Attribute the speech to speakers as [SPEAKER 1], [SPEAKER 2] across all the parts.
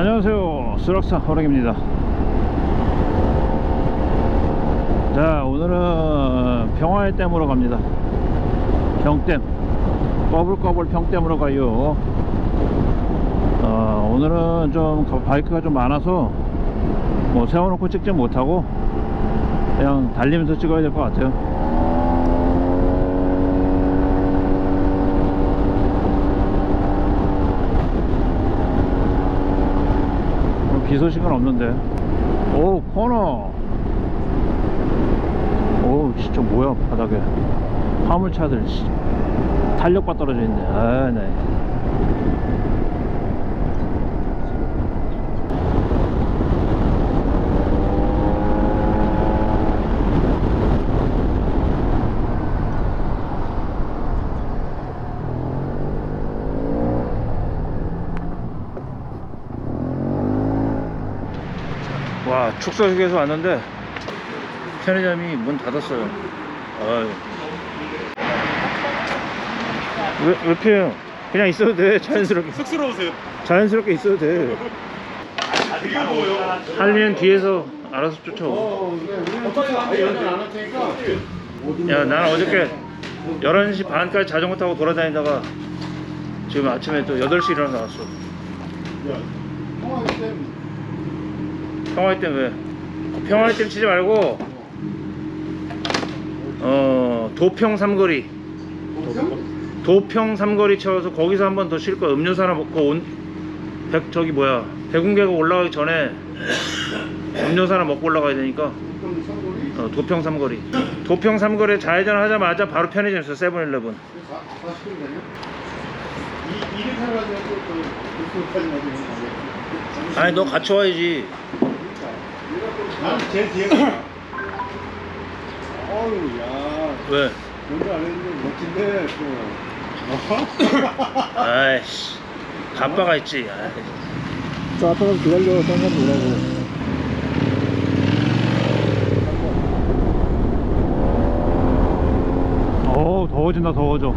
[SPEAKER 1] 안녕하세요, 수락산 호랑입니다. 자, 오늘은 평화의 댐으로 갑니다. 평댐, 꺼불꺼불 평댐으로 가요. 오늘은 좀 바이크가 좀 많아서 뭐 세워놓고 찍지 못하고 그냥 달리면서 찍어야 될 것 같아요. 비 소식은 없는데. 오, 코너. 오, 진짜 뭐야, 바닥에 화물차들 탄력바 떨어져 있네. 아, 네. 와, 축소역에서 왔는데 편의점이 문 닫았어요. 아유. 왜 피해요? 그냥 있어도 돼. 자연스럽게.
[SPEAKER 2] 쑥스러우세요?
[SPEAKER 1] 자연스럽게 있어도 돼.
[SPEAKER 2] 되게 더워요.
[SPEAKER 1] 할리는 뒤에서 알아서 쫓아오. 야, 나는 어저께 11시 반까지 자전거 타고 돌아다니다가 지금 아침에 또 8시 일어나 나왔어. 평화의 댐 왜? 평화의 댐 치지 말고 도평 삼거리. 도평 삼거리 쳐서 거기서 한 번 더 쉴 거야. 음료수 하나 먹고 저기 뭐야, 대궁계곡 올라가기 전에 음료수 하나 먹고 올라가야 되니까. 도평 삼거리. 도평 삼거리에 좌회전 하자마자 바로 편의점 있어. 세븐일레븐. 아니, 너 같이 와야지.
[SPEAKER 2] 제일 뒤에 어우, 야.
[SPEAKER 1] 왜?
[SPEAKER 2] 먼저 안 했는데 멋진데 또.
[SPEAKER 1] 아이씨, 가빠가 있지. 아이.
[SPEAKER 2] 저 앞에 가서 기다려. 딴건 뭐라고.
[SPEAKER 1] 더워진다. 더워져.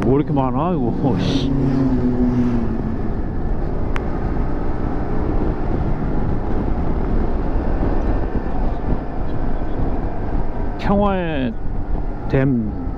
[SPEAKER 1] 뭐 이렇게 많아 이거. 씨. 평화의 댐.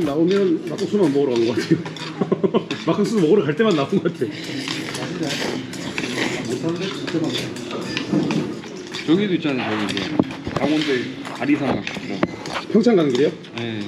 [SPEAKER 2] 나오면 막국수만 먹으러 가는 것 같아요. 막국수 먹으러 갈 때만 나온 것 같아.
[SPEAKER 3] 저기도 있잖아요. 저기 강원도 아리산 막국수.
[SPEAKER 2] 평창 가는 길이요?
[SPEAKER 3] 네.